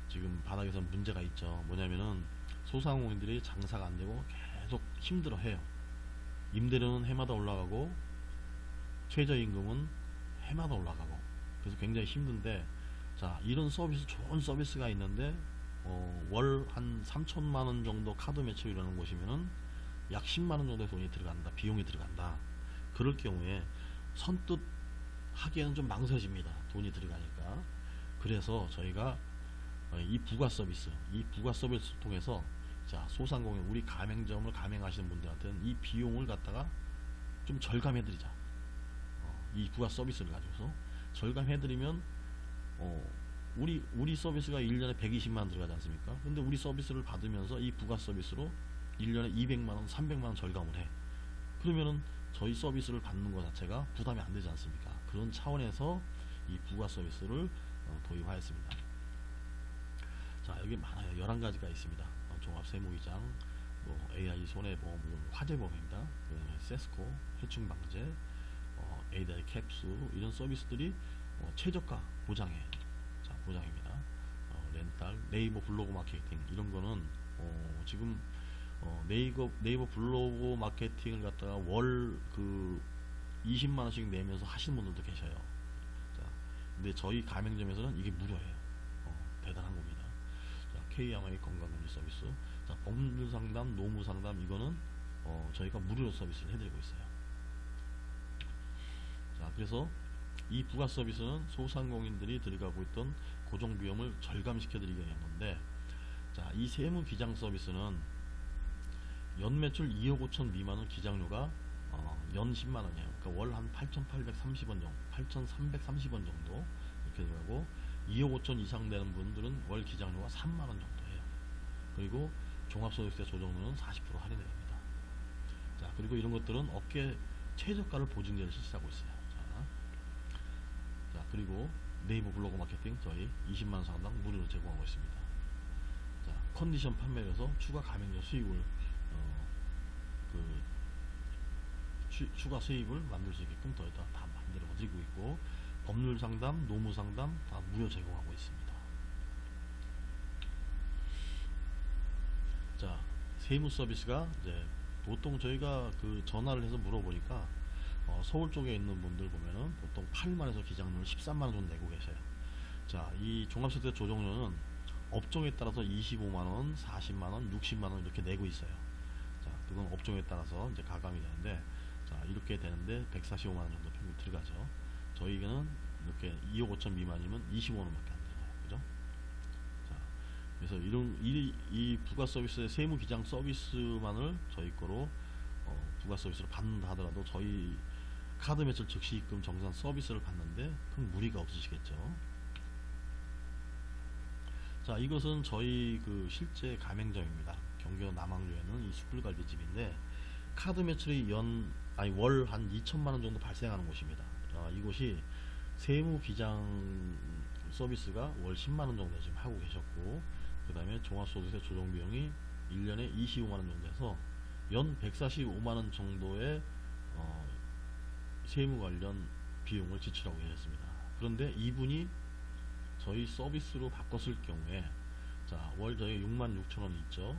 지금 바닥에서 문제가 있죠. 뭐냐면은 소상공인들이 장사가 안 되고 계속 힘들어 해요. 임대료는 해마다 올라가고 최저임금은 해마다 올라가고, 그래서 굉장히 힘든데, 자, 이런 서비스, 좋은 서비스가 있는데 월 한 3천만원 정도 카드 매출이라는 곳이면은 약 10만원 정도의 돈이 들어간다, 비용이 들어간다. 그럴 경우에 선뜻 하기에는 좀 망설여집니다, 돈이 들어가니까. 그래서 저희가 이 부가 서비스를 통해서, 자, 소상공인 우리 가맹점을 가맹하시는 분들한테는 이 비용을 갖다가 좀 절감해드리자. 이 부가 서비스를 가지고서 절감해드리면 우리 서비스가 1년에 120만원 들어가지 않습니까? 근데 우리 서비스를 받으면서 이 부가 서비스로 1년에 200만원 300만원 절감을 해. 그러면은 저희 서비스를 받는 것 자체가 부담이 안 되지 않습니까? 그런 차원에서 이 부가 서비스를 도입하였습니다. 자, 여기 많아요. 11가지가 있습니다. 종합세무이장, 뭐 AI 손해보험, 화재보험입니다. 그다음에 세스코, 해충방제, AI 캡수 이런 서비스들이 최저가 보장해. 자, 보장입니다. 렌탈, 네이버 블로그 마케팅 이런 거는 지금 네이버 블로그 마케팅을 갖다가 월 그 20만 원씩 내면서 하시는 분들도 계셔요. 자, 근데 저희 가맹점에서는 이게 무료예요. 대단한 겁니다. 자, KMI 건강검진 서비스, 자, 법률 상담, 노무 상담 이거는 저희가 무료로 서비스를 해드리고 있어요. 자, 그래서 이 부가 서비스는 소상공인들이 들어가고 있던 고정 비용을 절감시켜드리기 위한 건데, 자, 이 세무 기장 서비스는 연 매출 2억 5천 미만은 기장료가 연 10만 원이에요. 그러니까 월 한 8,830원 정도, 8,330원 정도 이렇게 들어가고, 2억 5천 이상 되는 분들은 월 기장료가 3만 원 정도예요. 그리고 종합소득세 조정료는 40% 할인됩니다. 자, 그리고 이런 것들은 업계 최저가를 보증제를 실시하고 있어요. 자, 그리고 네이버 블로그 마케팅 저희 20만 원 상당 무료로 제공하고 있습니다. 자, 컨디션 판매에서 추가 가맹점 수익을 추가 수익을 만들 수 있게끔 더에다 다 만들어 드리고 있고, 법률 상담, 노무 상담 다 무료 제공하고 있습니다. 자, 세무 서비스가 이제 보통 저희가 그 전화를 해서 물어보니까 서울 쪽에 있는 분들 보면은 보통 8만에서 기장료를 13만원 정도 내고 계세요. 자, 이 종합소득세 조정료는 업종에 따라서 25만원, 40만원, 60만원 이렇게 내고 있어요. 자, 그건 업종에 따라서 이제 가감이 되는데, 자, 이렇게 되는데 145만원 정도 평균 들어가죠. 저희는 이렇게 2억 5천 미만이면 25만원밖에 안 들어가요. 그죠? 자, 그래서 이 부가 서비스의 세무 기장 서비스만을 저희 거로 부가 서비스를 받는다 하더라도 저희 카드 매출 즉시 입금 정산 서비스를 받는데 큰 무리가 없으시겠죠. 자, 이것은 저희 그 실제 가맹점입니다. 경기도 남항주에 있는 이 숯불갈비집인데, 카드 매출이 월 한 2천만원 정도 발생하는 곳입니다. 이곳이 세무 기장 서비스가 월 10만원 정도 지금 하고 계셨고, 그 다음에 종합소득세 조정비용이 1년에 25만원 정도 해서 연 145만원 정도의 세무 관련 비용을 지출하고 계셨습니다. 그런데 이분이 저희 서비스로 바꿨을 경우에, 자, 월 저희 66,000원이 있죠.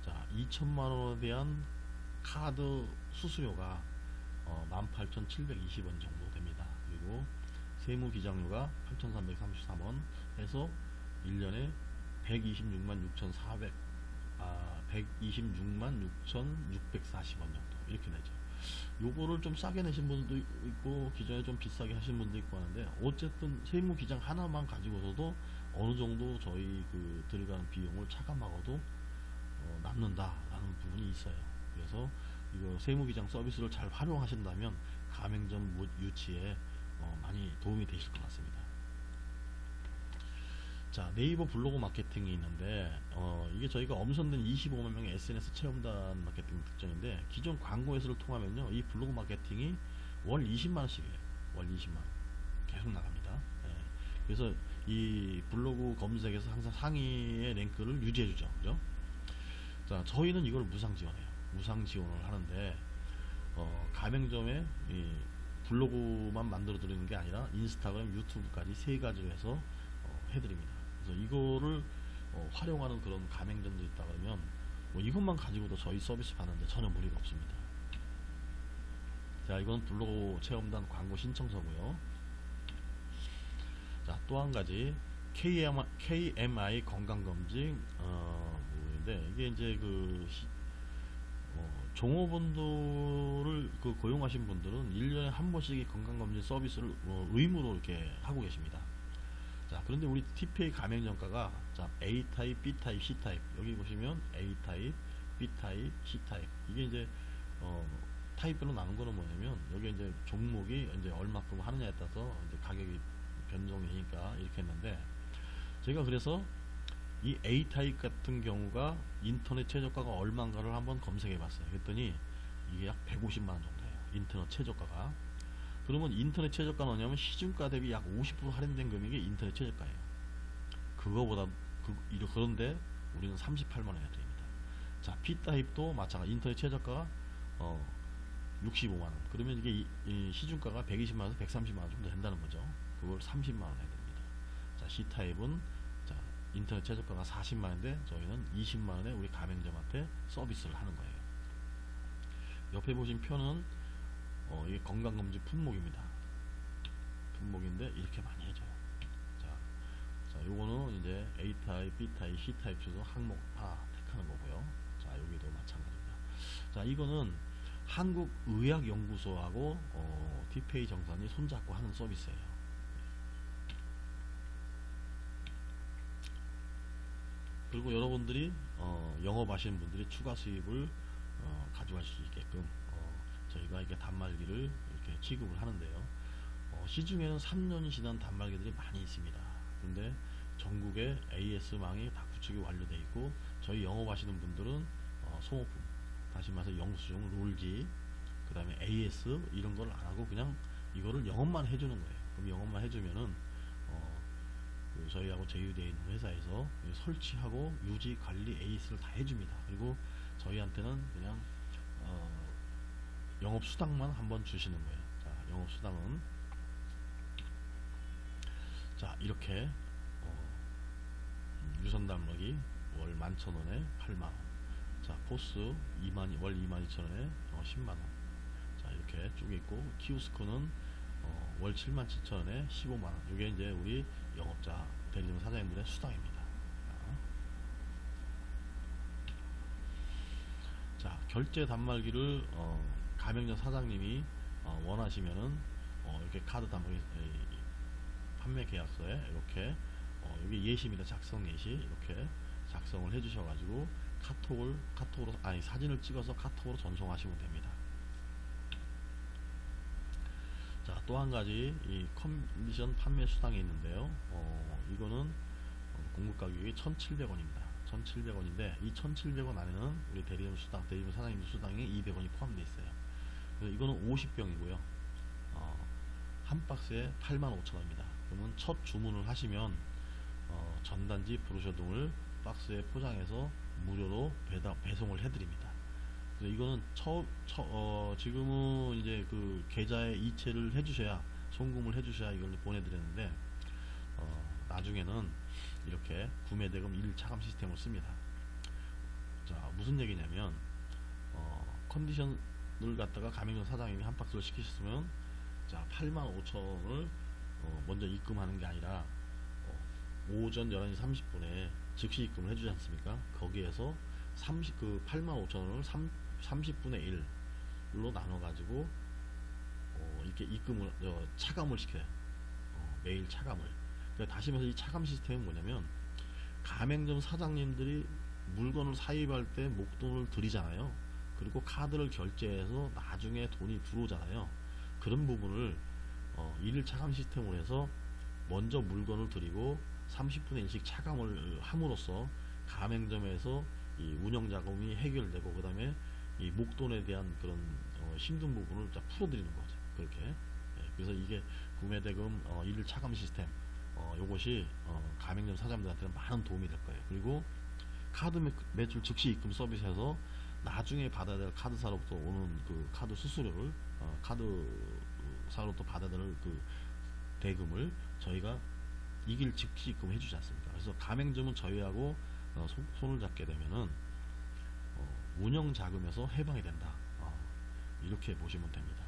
자, 2천만원에 대한 카드 수수료가 18,720원 정도 됩니다. 그리고 세무 기장료가 8,333원 해서 1년에 126만 6,640원 정도 이렇게 내죠. 요거를 좀 싸게 내신 분도 있고 기존에 좀 비싸게 하신 분도 있고 하는데, 어쨌든 세무 기장 하나만 가지고서도 어느 정도 저희 그 들어가는 비용을 차감하고도 남는다라는 부분이 있어요. 그래서 이거 세무 기장 서비스를 잘 활용하신다면 가맹점 유치에 많이 도움이 되실 것 같습니다. 자, 네이버 블로그 마케팅이 있는데 이게 저희가 엄선된 25만 명의 SNS 체험단 마케팅 특징인데, 기존 광고 회수를 통하면요 이 블로그 마케팅이 월 20만원씩이에요. 월 20만원 계속 나갑니다. 예. 그래서 이 블로그 검색에서 항상 상위의 랭크를 유지해주죠. 그죠? 자, 저희는 이걸 무상 지원해요. 무상 지원을 하는데 가맹점에 이 블로그만 만들어 드리는 게 아니라 인스타그램, 유튜브까지 세 가지로 해서 해드립니다. 그래서 이거를 활용하는 그런 가맹점도 있다 그러면 이것만 가지고도 저희 서비스 받는데 전혀 무리가 없습니다. 자, 이건 블로그 체험단 광고 신청서고요. 자, 또 한 가지 KMI 건강검진 인데, 이게 이제 그 종업원들을 고용하신 분들은 1년에 한 번씩 건강검진 서비스를 의무로 이렇게 하고 계십니다. 자, 그런데 우리 TPA 가맹점가가 자, A타입, B타입, C타입, 여기 보시면 A타입, B타입, C타입, 이게 이제 타입별로 나눈 거는 뭐냐면, 여기 이제 종목이 이제 얼마큼 하느냐에 따라서 이제 가격이 변동이 되니까 이렇게 했는데, 제가 그래서 이 A타입 같은 경우가 인터넷 최저가가 얼마인가를 한번 검색해 봤어요. 그랬더니 이게 약 150만원 정도예요. 인터넷 최저가가. 그러면 인터넷 최저가는 뭐냐면 시중가 대비 약 50% 할인된 금액이 인터넷 최저가예요. 그거보다 그런데 우리는 38만원에 드립니다. 자, B타입도 마찬가지. 인터넷 최저가가 65만원. 그러면 이게 이 시중가가 120만원에서 130만원 정도 된다는 거죠. 그걸 30만원 해야 됩니다. 자, C타입은 자, 인터넷 최저가가 40만원인데 저희는 20만원에 우리 가맹점한테 서비스를 하는 거예요. 옆에 보신 표는 이게 건강검진 품목입니다. 품목인데 이렇게 많이 해줘요. 자, 요거는 이제 A타입, B타입, C타입 중에서 항목 다 택하는 거고요. 자, 여기도 마찬가지입니다. 자, 이거는 한국의학연구소하고 티페이 정산이 손잡고 하는 서비스예요. 그리고 여러분들이 영업하시는 분들이 추가 수입을 가져갈 수 있게끔 저희가 이렇게 단말기를 이렇게 취급을 하는데요. 시중에는 3년이 지난 단말기들이 많이 있습니다. 근데 전국에 AS망이 다 구축이 완료되어 있고, 저희 영업하시는 분들은 소모품, 다시 말해서 영수증, 롤지, 그 다음에 AS 이런 걸 안 하고 그냥 이거를 영업만 해주는 거예요. 그럼 영업만 해주면은 저희하고 제휴되어 있는 회사에서 설치하고 유지, 관리, AS를 다 해줍니다. 그리고 저희한테는 그냥 영업수당만 한번 주시는 거예요. 자, 영업수당은 자, 이렇게 유선 단말기 월 11,000원에 8만원. 자, 포스 월 22,000원에 10만원. 자, 이렇게 쭉 있고, 키오스크는 월 77,000원에 15만원. 이게 이제 우리 영업자 대리점 사장님들의 수당입니다. 자, 결제 단말기를 가맹점 사장님이 원하시면은 이렇게 카드 단말기 판매 계약서에 이렇게 여기 예시입니다. 작성 예시 이렇게 작성을 해주셔가지고 카톡으로 사진을 찍어서 카톡으로 전송하시면 됩니다. 자, 또 한 가지 이 컨디션 판매 수당이 있는데요. 이거는 공급 가격이 1,700원입니다. 1,700원인데 이 1,700원 안에는 우리 대리점 수당, 대리점 사장님 수당이 200원이 포함되어 있어요. 그래서 이거는 50병이고요. 한 박스에 85,000원입니다. 그러면 첫 주문을 하시면 전단지 브로셔 등을 박스에 포장해서 무료로 배송을 해드립니다. 그래서 이거는 지금은 이제 그 계좌에 이체를 해주셔야, 송금을 해주셔야 이걸 보내드렸는데 나중에는 이렇게 구매대금 1일 차감 시스템을 씁니다. 자, 무슨 얘기냐면 컨디션을 갖다가 가맹점 사장님이 한 박스를 시키셨으면 자, 85,000원을 먼저 입금하는 게 아니라 오전 11시 30분에 즉시 입금을 해주지 않습니까? 거기에서 85,000원을 30분의 1로 나눠가지고 이렇게 입금을 차감을 시켜요. 매일 차감을. 그러니까 다시 말해서 이 차감 시스템은 뭐냐면, 가맹점 사장님들이 물건을 사입할 때 목돈을 드리잖아요. 그리고 카드를 결제해서 나중에 돈이 들어오잖아요. 그런 부분을 1일 차감 시스템으로 해서 먼저 물건을 드리고 30분의 1씩 차감을 함으로써 가맹점에서 이 운영 자금이 해결되고, 그 다음에 이 목돈에 대한 그런 힘든 부분을 풀어드리는 거죠. 그렇게. 그래서 이게 구매대금 1일 차감 시스템, 요것이 가맹점 사장님들한테는 많은 도움이 될 거예요. 그리고 카드 매출 즉시 입금 서비스에서 나중에 받아야 될 카드사로부터 오는 그 카드 수수료를 카드사로부터 받아야 될 그 대금을 저희가 이길 즉시 입금 해주지 않습니까? 그래서 가맹점은 저희하고 손을 잡게 되면은 운영 자금에서 해방이 된다. 이렇게 보시면 됩니다.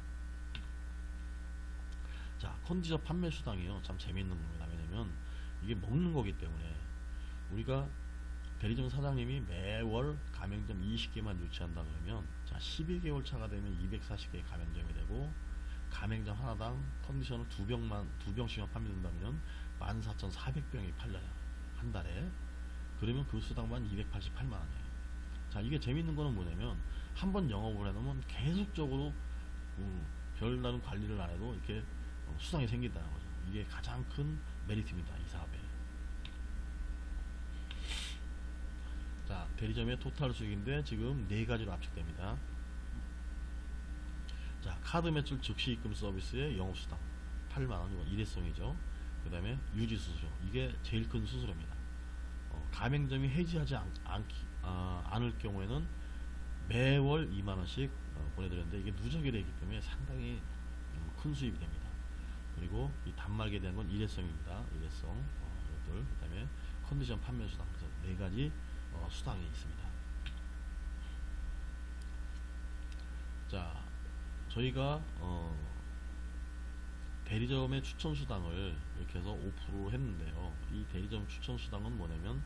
자, 컨디션 판매 수당이요. 참 재미있는 겁니다. 왜냐면 이게 먹는 거기 때문에 우리가 대리점 사장님이 매월 가맹점 20개만 유치한다 그러면, 자, 12개월 차가 되면 240개의 가맹점이 되고, 가맹점 하나당 컨디션을 2병씩만 판매된다면 14,400병이 팔려요. 한 달에. 그러면 그 수당만 288만원이에요. 자, 이게 재밌는 거는 뭐냐면, 한번 영업을 해놓으면 계속적으로 별다른 관리를 안 해도 이렇게 수당이 생긴다는 거죠. 이게 가장 큰 메리트입니다. 이 사업에. 자, 대리점의 토탈 수익인데 지금 4가지로 압축됩니다. 자, 카드 매출 즉시 입금 서비스의 영업수당 8만원, 이건 일회성이죠. 그 다음에 유지수수료, 이게 제일 큰 수수료입니다. 가맹점이 해지하지 않을 경우에는 매월 2만원씩 보내드렸는데, 이게 누적이 되기 때문에 상당히 큰 수입이 됩니다. 그리고 이 단말기에 대한 건 일회성입니다. 일회성 이것들, 그 다음에 컨디션 판매 수당, 그래서 4가지 수당이 있습니다. 자, 저희가 대리점의 추천 수당을 이렇게 해서 5% 했는데요. 이 대리점 추천 수당은 뭐냐면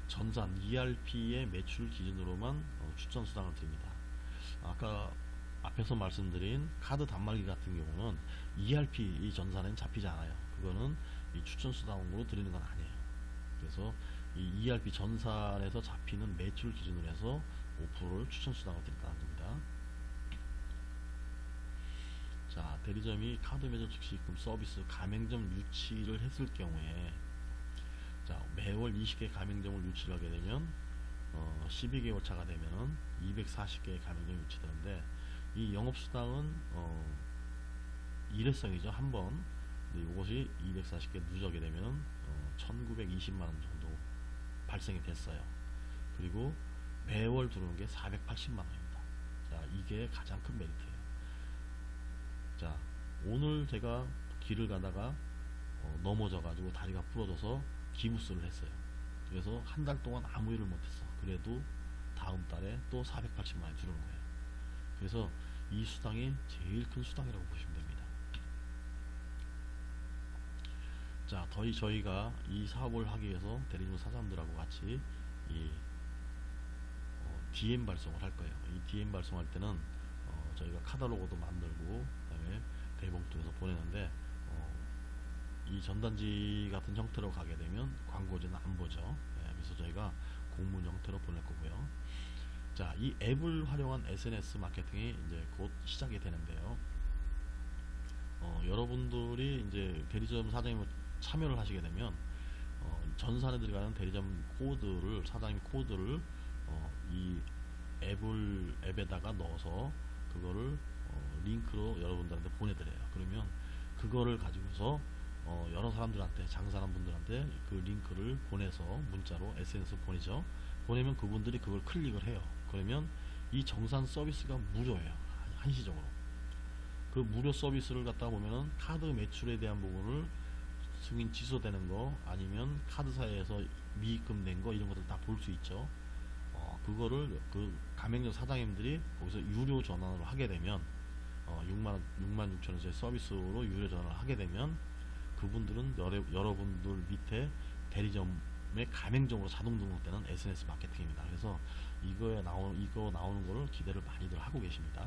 전산 ERP의 매출 기준으로만 추천 수당을 드립니다. 아까 앞에서 말씀드린 카드 단말기 같은 경우는 ERP 이 전산에는 잡히지 않아요. 그거는 이 추천 수당으로 드리는 건 아니에요. 그래서 이 ERP 전산에서 잡히는 매출 기준으로 해서 5%를 추천 수당을 드린다는 겁니다. 자, 대리점이 카드 매출 즉시 입금 서비스 가맹점 유치를 했을 경우에, 자, 매월 20개 가맹점을 유치하게 되면 12개월 차가 되면은 240개의 가맹점이 유치되는데, 이 영업수당은 일회성이죠. 한번. 이것이 240개 누적이 되면 1920만원 정도 발생이 됐어요. 그리고 매월 들어오는 게 480만원입니다. 자, 이게 가장 큰 메리트예요. 자, 오늘 제가 길을 가다가 넘어져 가지고 다리가 부러져서 기부스를 했어요. 그래서 한 달 동안 아무 일을 못했어. 그래도 다음 달에 또 480만원이 들어오는 거예요. 그래서 이 수당이 제일 큰 수당이라고 보시면 됩니다. 자, 저희가 이 사업을 하기 위해서 대리점 사장들하고 같이 이 DM 발송을 할 거예요. 이 DM 발송할 때는 저희가 카탈로그도 만들고, 그다음에 대봉투에서 보내는데, 이 전단지 같은 형태로 가게 되면 광고지는 안 보죠. 그래서 저희가 공문 형태로 보낼 거고요. 자, 이 앱을 활용한 SNS 마케팅이 이제 곧 시작이 되는데요. 여러분들이 이제 대리점 사장님을 참여를 하시게 되면 전산에 들어가는 대리점 코드를, 사장님 코드를 이 앱에다가 넣어서 그거를 링크로 여러분들한테 보내드려요. 그러면 그거를 가지고서 여러 사람들한테, 장사하는 분들한테 그 링크를 보내서 문자로 SNS 보내죠. 보내면 그분들이 그걸 클릭을 해요. 그러면 이 정산 서비스가 무료예요. 한시적으로. 그 무료 서비스를 갖다 보면은 카드 매출에 대한 부분을 승인 취소되는 거, 아니면 카드사에서 미입금 된 거, 이런 것들 다 볼 수 있죠. 그거를 그 가맹점 사장님들이 거기서 유료 전환을 하게 되면 66,000원짜리 서비스로 유료 전환을 하게 되면 그분들은 여러분들 밑에 대리점의 가맹점으로 자동 등록되는 SNS 마케팅입니다. 그래서 이거 나오는 거를 기대를 많이들 하고 계십니다.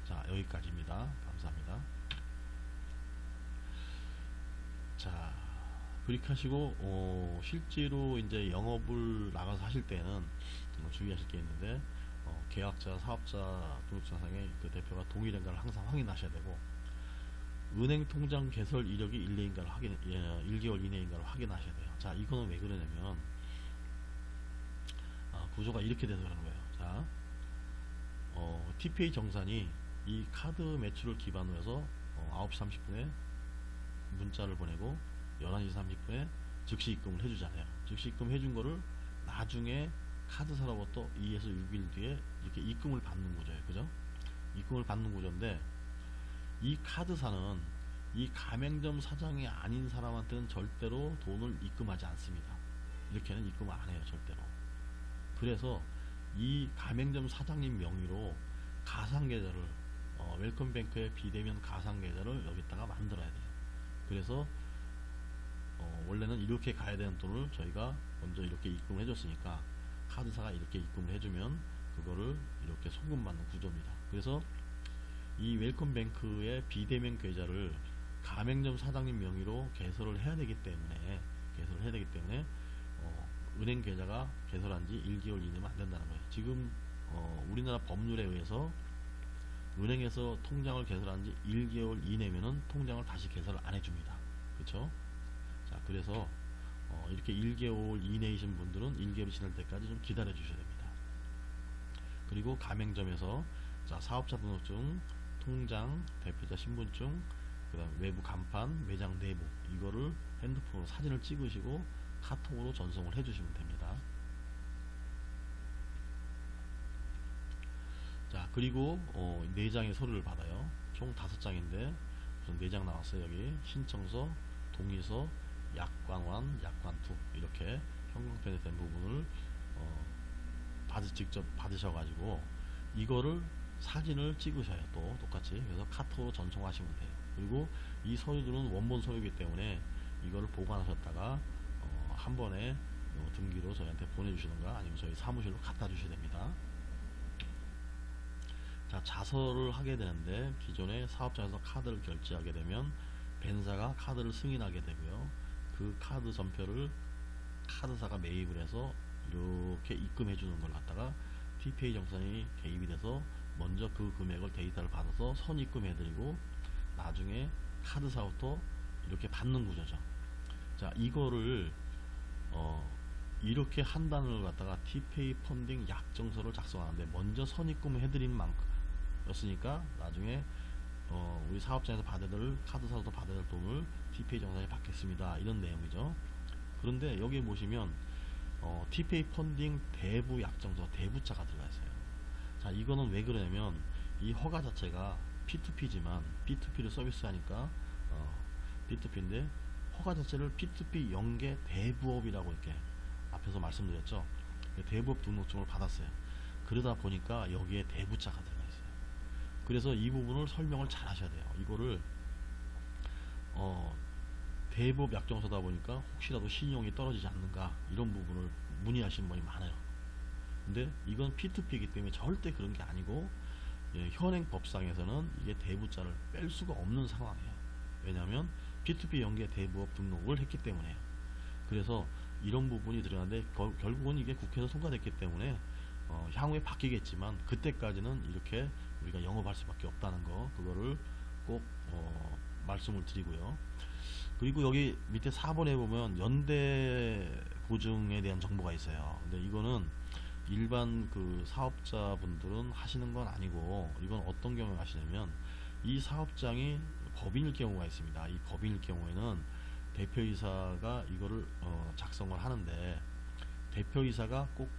자, 여기까지입니다. 감사합니다. 자, 클릭하시고 실제로 이제 영업을 나가서 하실 때는 주의하실 게 있는데, 계약자, 사업자 등록증상에 그 대표가 동일한가를 항상 확인하셔야 되고, 은행 통장 개설 이력이 1개월 이내인가를 확인하셔야 돼요. 자, 이거는 왜 그러냐면 구조가 이렇게 돼서 그러는 거예요. 자, TPA 정산이 이 카드 매출을 기반으로 해서 9시 30분에 문자를 보내고 11시 30분에 즉시 입금을 해주잖아요. 즉시 입금 해준 거를 나중에 카드사로부터 2에서 6일 뒤에 이렇게 입금을 받는 구조예요. 그죠? 입금을 받는 구조인데, 이 카드사는 이 가맹점 사장이 아닌 사람한테는 절대로 돈을 입금하지 않습니다. 이렇게는 입금을 안 해요. 절대로. 그래서 이 가맹점 사장님 명의로 가상계좌를 웰컴뱅크의 비대면 가상계좌를 여기다가 만들어야 돼요. 그래서 원래는 이렇게 가야 되는 돈을 저희가 먼저 이렇게 입금을 해줬으니까 카드사가 이렇게 입금을 해주면 그거를 이렇게 송금받는 구조입니다. 그래서 이 웰컴뱅크의 비대면 계좌를 가맹점 사장님 명의로 개설을 해야 되기 때문에 은행 계좌가 개설한 지 1개월 이내면 안 된다는 거예요. 지금 우리나라 법률에 의해서 은행에서 통장을 개설한 지 1개월 이내면은 통장을 다시 개설을 안 해줍니다. 그렇죠? 자, 그래서 이렇게 1개월 이내이신 분들은 1개월이 지날 때까지 좀 기다려 주셔야 됩니다. 그리고 가맹점에서 자, 사업자 등록증, 통장, 대표자 신분증, 그 다음 외부 간판, 매장 내부, 이거를 핸드폰으로 사진을 찍으시고 카톡으로 전송을 해주시면 됩니다. 그리고 4장의 서류를 받아요. 총 5장인데 우선 4장 나왔어요. 여기 신청서, 동의서, 약관원, 약관투 이렇게 형광펜에 된 부분을 직접 받으셔가지고 이거를 사진을 찍으셔요. 또 똑같이. 그래서 카톡으로 전송하시면 돼요. 그리고 이 서류들은 원본 서류이기 때문에 이거를 보관하셨다가 한 번에 등기로 저희한테 보내주시던가 아니면 저희 사무실로 갖다 주셔야 됩니다. 자, 자서를 하게 되는데 기존에 사업장에서 카드를 결제하게 되면 벤사가 카드를 승인하게 되고요. 그 카드 전표를 카드사가 매입을 해서 이렇게 입금해 주는 걸 갖다가 TPA 정산이 개입이 돼서 먼저 그 금액을 데이터를 받아서 선입금해 드리고 나중에 카드사부터 이렇게 받는 구조죠. 자, 이거를 이렇게 한 단을 갖다가 TPA 펀딩 약정서를 작성하는데 먼저 선입금을 해드린 만큼 였으니까 나중에 우리 사업장에서 받아야 될 카드사부터 받아야 될 돈을 TPA 정산에 받겠습니다. 이런 내용이죠. 그런데 여기에 보시면 TPA 펀딩 대부 약정서 대부자가 들어가 있어요. 자, 이거는 왜 그러냐면 이 허가 자체가 P2P지만 P2P를 서비스하니까 P2P인데 허가 자체를 P2P 연계 대부업이라고 이렇게 앞에서 말씀드렸죠. 대부업 등록증을 받았어요. 그러다 보니까 여기에 대부자가 들어가 있어요. 그래서 이 부분을 설명을 잘 하셔야 돼요. 이거를 대부업 약정서다 보니까 혹시라도 신용이 떨어지지 않는가 이런 부분을 문의하시는 분이 많아요. 근데 이건 P2P이기 때문에 절대 그런 게 아니고 현행 법상에서는 이게 대부자를 뺄 수가 없는 상황이에요. 왜냐하면 P2P 연계 대부업 등록을 했기 때문에요. 그래서 이런 부분이 들어가는데 결국은 이게 국회에서 통과됐기 때문에 향후에 바뀌겠지만 그때까지는 이렇게 우리가 영업할 수밖에 없다는 거 그거를 꼭 말씀을 드리고요. 그리고 여기 밑에 4번에 보면 연대 보증에 대한 정보가 있어요. 근데 이거는 일반 그 사업자분들은 하시는 건 아니고 이건 어떤 경우에 하시냐면 이 사업장이 법인일 경우가 있습니다. 이 법인일 경우에는 대표이사가 이거를 작성을 하는데 대표이사가 꼭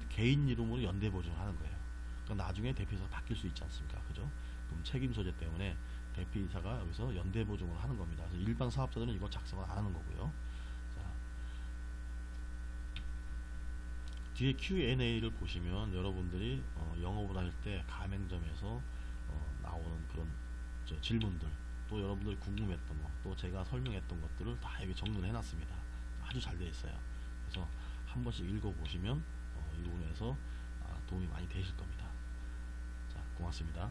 개인 이름으로 연대 보증을 하는 거예요. 그러니까 나중에 대표이사가 바뀔 수 있지 않습니까? 그죠? 그럼 책임 소재 때문에 대표이사가 여기서 연대 보증을 하는 겁니다. 그래서 일반 사업자들은 이거 작성을 안 하는 거고요. 자, 뒤에 Q&A를 보시면 여러분들이 영업을 할 때 가맹점에서 나오는 그런 질문들 또 여러분들이 궁금했던 거 또 제가 설명했던 것들을 다 여기 정리를 해놨습니다. 아주 잘 되어 있어요. 그래서 한 번씩 읽어보시면 이 부분에서 도움이 많이 되실 겁니다. 자, 고맙습니다.